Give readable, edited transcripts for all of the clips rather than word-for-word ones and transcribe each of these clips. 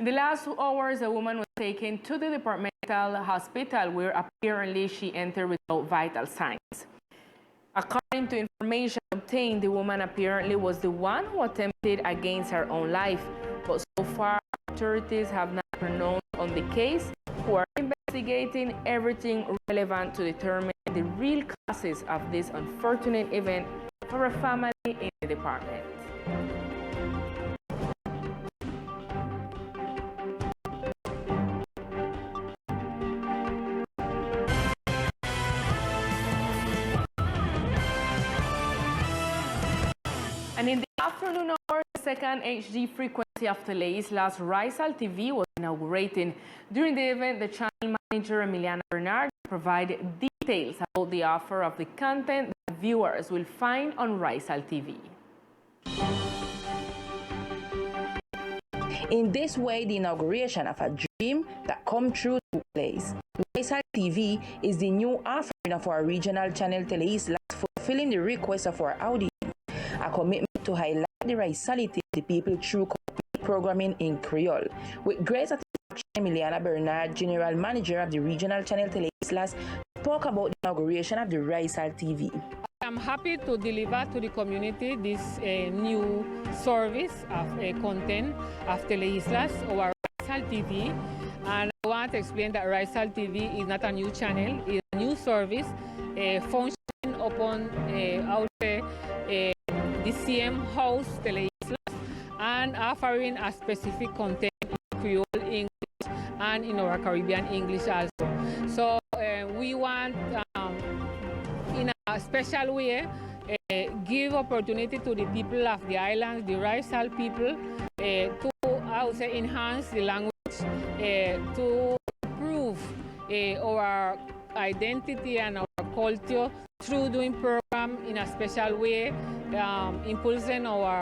In the last 2 hours, a woman was taken to the departmental hospital where apparently she entered without vital signs. According to information obtained, the woman apparently was the one who attempted against her own life. But so far, authorities have not pronounced on the case, who are investigating everything relevant to determine the real causes of this unfortunate event for a family in the department. And in the afternoon hour, the second HD frequency of Teleislas Rizal TV was inaugurated. During the event, the channel manager, Emiliana Bernard, provided details about the offer of the content that viewers will find on Rizal TV. In this way, the inauguration of a dream that come true took place. Rizal TV is the new offering of our regional channel Teleislas, fulfilling the request of our audience. A commitment to highlight the Rizality of the people through complete programming in Creole. With great satisfaction, Emiliana Bernard, General Manager of the regional channel Teleislas, spoke about the inauguration of the Rizal TV. I'm happy to deliver to the community this new service of content of Teleislas, our Rizal TV. And I want to explain that Rizal TV is not a new channel, it's a new service functioning upon the CM house Teleislas and offering a specific content in Creole English and in our Caribbean English also. So we want, in a special way, give opportunity to the people of the islands, the Rizal people, to also enhance the language, to improve our identity and our culture through doing program in a special way, impulsing our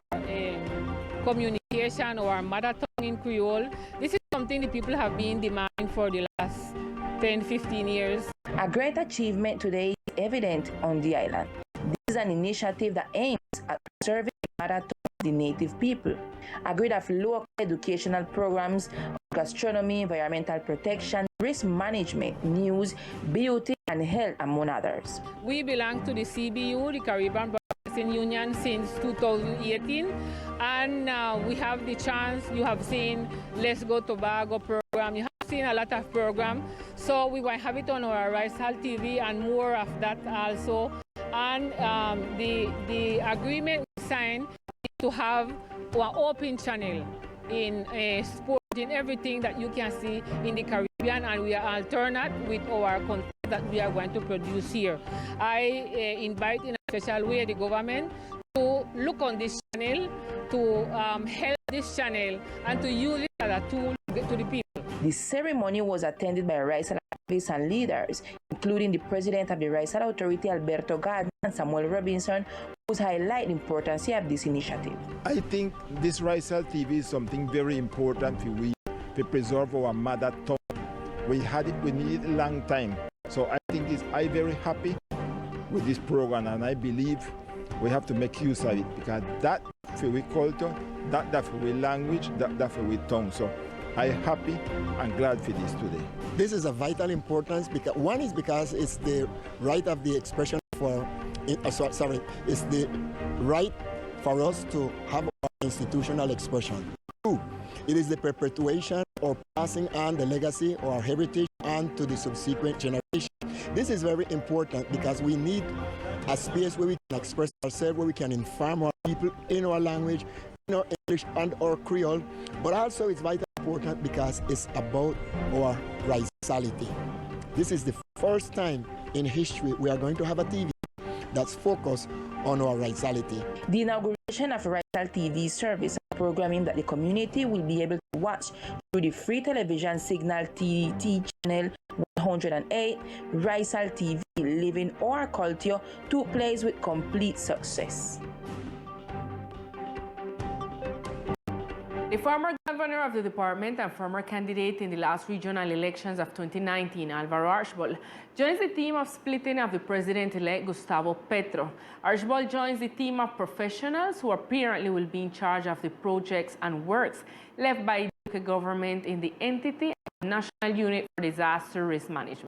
communication, our mother tongue in Creole. This is something the people have been demanding for the last 10-15 years. A great achievement today is evident on the island. This is an initiative that aims at serving the mother tongue of the native people. A grid of local educational programs, gastronomy, environmental protection, risk management, news, beauty, and health, among others. We belong to the CBU, the Caribbean Broadcasting Union, since 2018, and we have the chance. You have seen Let's Go Tobago program. You have seen a lot of programs. So we will have it on our Rizal TV and more of that also. And the agreement we signed is to have an open channel in sport, in everything that you can see in the Caribbean, and we are alternate with our content that we are going to produce here. I invite in a special way the government to look on this channel, to help this channel, and to use it as a tool to the people. The ceremony was attended by Rizal activists and leaders, including the president of the Rizal Authority, Alberto Gardner, and Samuel Robinson, who highlight the importance of this initiative. I think this Rizal TV is something very important for we to preserve our mother tongue. We need a long time. So I think I'm very happy with this program, and I believe we have to make use of it, because that for we culture, that for we language, that for we tongue. So I'm happy and glad for this today. This is a vital importance because one is because it's the right of the expression for, it's the right for us to have our institutional expression. Two, it is the perpetuation or passing on the legacy or our heritage on to the subsequent generation. This is very important because we need a space where we can express ourselves, where we can inform our people in our language, in our English and our Creole, but also it's vitally important because it's about our Rizality. This is the first time in history we are going to have a TV that's focused on our Rizality. The inauguration of Rizal TV service and programming that the community will be able to watch through the free television signal TDT channel 108, Rizal TV Living Our Culture, took place with complete success. The former governor of the department and former candidate in the last regional elections of 2019, Alvaro Archibald, joins the team of splitting of the president-elect Gustavo Petro. Archibald joins the team of professionals who apparently will be in charge of the projects and works left by the UK government in the entity of the National Unit for Disaster Risk Management.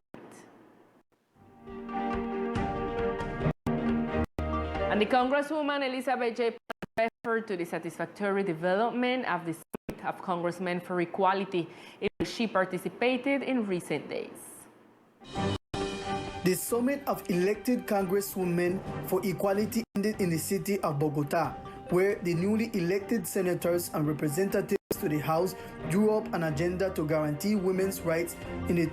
And the Congresswoman Elizabeth J. referred to the satisfactory development of the Summit of Congressmen for Equality in which she participated in recent days. The Summit of Elected Congresswomen for Equality ended in the city of Bogota, where the newly elected senators and representatives to the House drew up an agenda to guarantee women's rights in the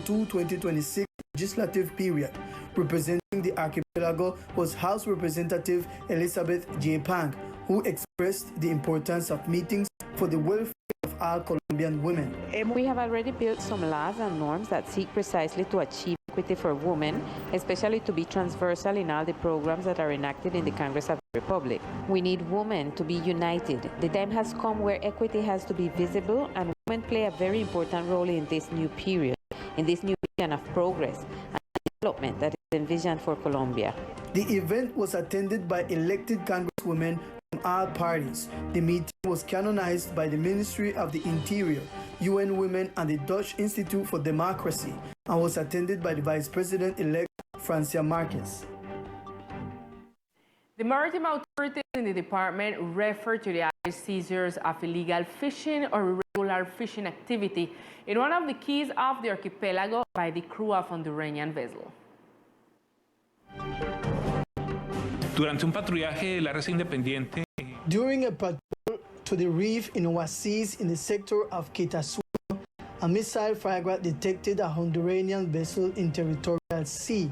2022-2026 legislative period. Representing the archipelago was House Representative Elizabeth J. Pang, who expressed the importance of meetings for the welfare of all Colombian women. We have already built some laws and norms that seek precisely to achieve equity for women, especially to be transversal in all the programs that are enacted in the Congress of the Republic. We need women to be united. The time has come where equity has to be visible, and women play a very important role in this new period, in this new vision of progress and development that is envisioned for Colombia. The event was attended by elected congresswomen from all parties. The meeting was canonized by the Ministry of the Interior, UN Women, and the Dutch Institute for Democracy, and was attended by the Vice President-elect Francia Marquez. The maritime authorities in the department referred to the alleged seizures of illegal fishing or irregular fishing activity in one of the keys of the archipelago by the crew of Hondureñan vessel. Durante un patrullaje de la res independiente. During a patrol to the reef in Oasis in the sector of Quitasueño, a missile fragment detected a Hondureñan vessel in territorial sea.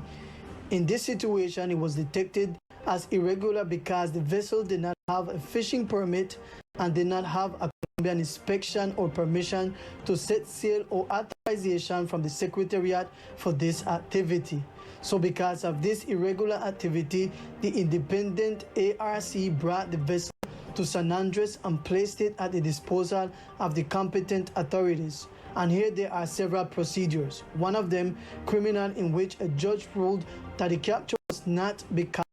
In this situation, it was detected as irregular because the vessel did not have a fishing permit and did not have a Colombian inspection or permission to set sail or authorization from the Secretariat for this activity. So because of this irregular activity, the independent ARC brought the vessel to San Andres and placed it at the disposal of the competent authorities. And here there are several procedures. One of them, criminal, in which a judge ruled that the capture was not because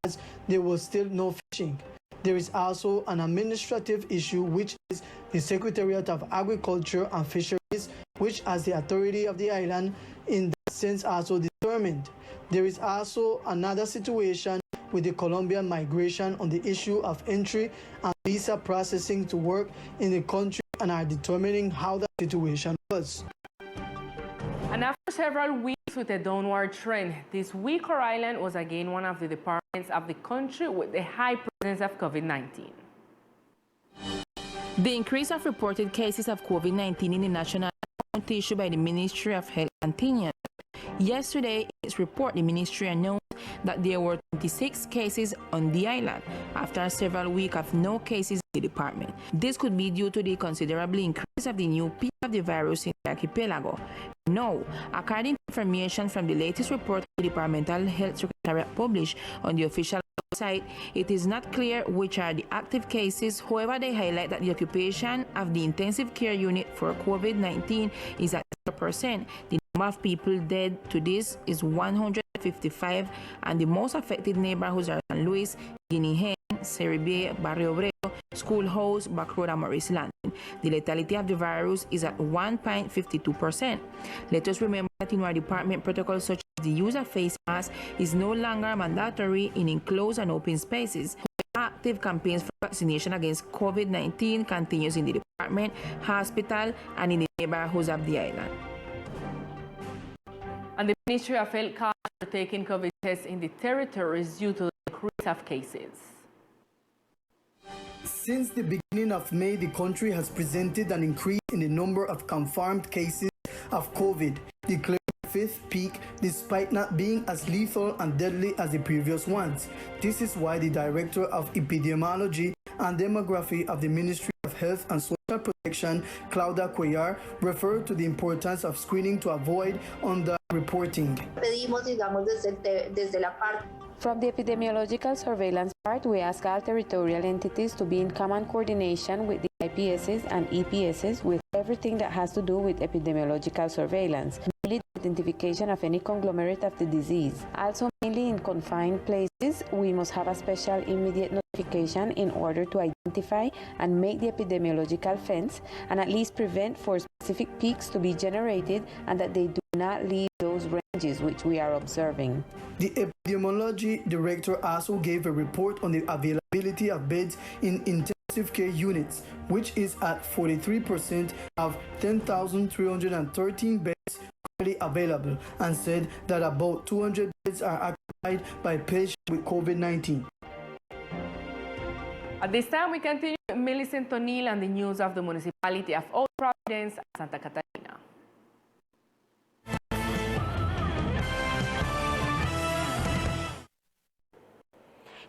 there was still no fishing. There is also an administrative issue, which is the Secretariat of Agriculture and Fisheries, which as the authority of the island in that sense also determined. There is also another situation with the Colombian migration on the issue of entry and visa processing to work in the country, and are determining how the situation was. And after several weeks with a downward trend, this week our island was again one of the departments of the country with the high presence of COVID-19. The increase of reported cases of COVID-19 in the national account issued by the Ministry of Health continued. Yesterday, in its report, the ministry announced that there were 26 cases on the island after several weeks of no cases in the department. This could be due to the considerable increase of the new peak of the virus in the archipelago. No, according to information from the latest report the Departmental Health Secretariat published on the official website, it is not clear which are the active cases. However, they highlight that the occupation of the intensive care unit for COVID-19 is at 0%. The number of people dead to this is 155, and the most affected neighborhoods are San Luis, Guinea Hen, Seribe, Barrio Obrero, Schoolhouse, Back Road, and Morris Landing. The lethality of the virus is at 1.52%. Let us remember that in our department, protocols such as the use of face masks is no longer mandatory in enclosed and open spaces. Active campaigns for vaccination against COVID-19 continues in the department, hospital, and in the neighborhoods of the island. And the Ministry of Health calls for taking COVID tests in the territories due to the increase of cases. Since the beginning of May, the country has presented an increase in the number of confirmed cases of COVID, declaring a fifth peak despite not being as lethal and deadly as the previous ones. This is why the Director of Epidemiology and Demography of the Ministry of Health and Social Protection, Claudia Cuellar, referred to the importance of screening to avoid underreporting. From the epidemiological surveillance part, we ask all territorial entities to be in common coordination with the IPSs and EPSs with everything that has to do with epidemiological surveillance, mainly the identification of any conglomerate of the disease. Also, mainly in confined places, we must have a special immediate notification education in order to identify and make the epidemiological fence and at least prevent for specific peaks to be generated and that they do not leave those ranges which we are observing. The epidemiology director also gave a report on the availability of beds in intensive care units, which is at 43% of 10,313 beds currently available, and said that about 200 beds are occupied by patients with COVID-19. At this time, we continue with Millicent O'Neill and the news of the municipality of Old Providence, Santa Catalina.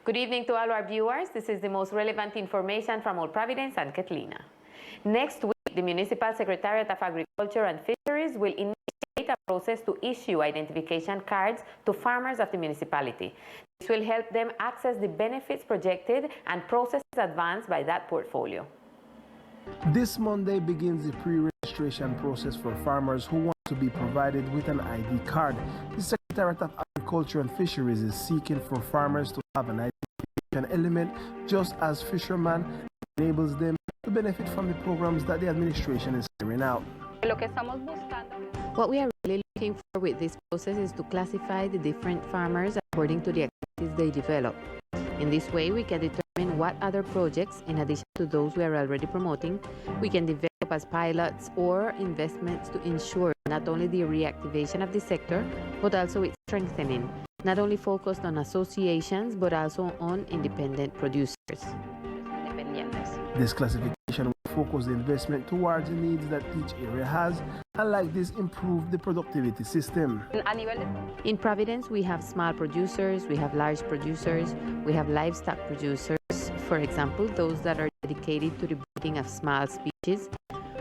Good evening to all our viewers. This is the most relevant information from Old Providence and Catalina. Next week, the Municipal Secretariat of Agriculture and Fisheries will initiate a process to issue identification cards to farmers of the municipality. This will help them access the benefits projected and processes advanced by that portfolio. This Monday begins the pre-registration process for farmers who want to be provided with an ID card. The Secretariat of Agriculture and Fisheries is seeking for farmers to have an identification element, just as fishermen, enables them to benefit from the programs that the administration is carrying out. What we are really looking for with this process is to classify the different farmers according to the activities they develop. In this way, we can determine what other projects, in addition to those we are already promoting, we can develop as pilots or investments to ensure not only the reactivation of the sector, but also its strengthening, not only focused on associations, but also on independent producers. This classification will focus the investment towards the needs that each area has, and like this improve the productivity system. In Providence, we have small producers, we have large producers, we have livestock producers, for example, those that are dedicated to the breeding of small species.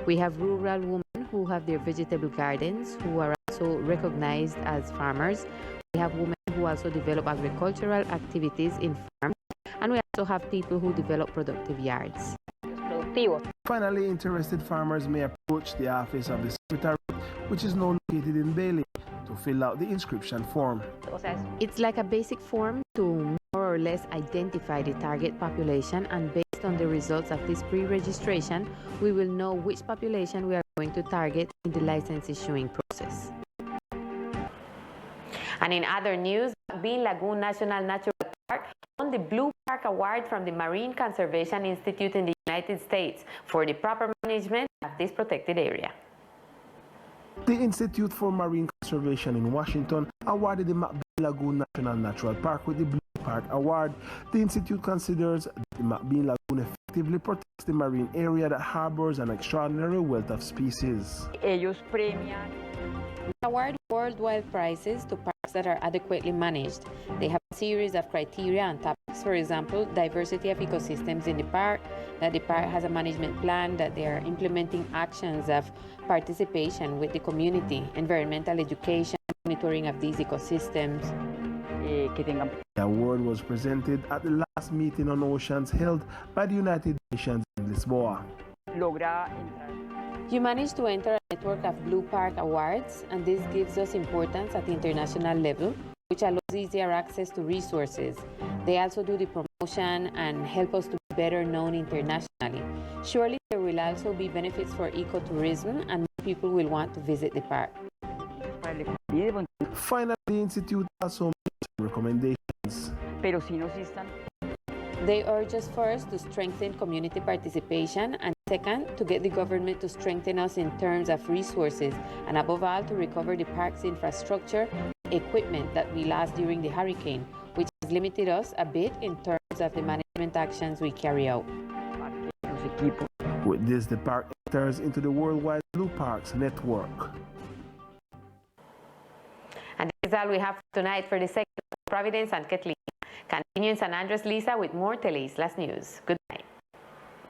We have rural women who have their vegetable gardens, who are also recognized as farmers. We have women who also develop agricultural activities in farms, and we also have people who develop productive yards. Finally, interested farmers may approach the office of the Secretariat, which is now located in Bailey, to fill out the inscription form. It's like a basic form to more or less identify the target population, and based on the results of this pre-registration, we will know which population we are going to target in the license issuing process. And in other news, Bean Lagoon National Natural Park won the Blue Park Award from the Marine Conservation Institute in the United States for the proper management of this protected area. The Institute for Marine Conservation in Washington awarded the Bean Lagoon National Natural Park with the Blue Park Award. The Institute considers that the Bean Lagoon effectively protects the marine area that harbors an extraordinary wealth of species. We award worldwide prizes to parks that are adequately managed. They have a series of criteria and topics, for example, diversity of ecosystems in the park, that the park has a management plan, that they are implementing actions of participation with the community, environmental education, monitoring of these ecosystems. The award was presented at the last meeting on oceans held by the United Nations in Lisboa. You managed to enter a network of Blue Park Awards, and this gives us importance at the international level, which allows easier access to resources. They also do the promotion and help us to be better known internationally. Surely there will also be benefits for ecotourism, and more people will want to visit the park. Finally, the Institute also made some recommendations. They urge us first to strengthen community participation, and second, to get the government to strengthen us in terms of resources, and above all, to recover the park's infrastructure equipment that we lost during the hurricane, which has limited us a bit in terms of the management actions we carry out. With this, the park enters into the worldwide Blue Parks network. And this is all we have tonight for the sector of Providence and Catalina. Continue in San Andres, Lisa, with more Teleislas news. Good night.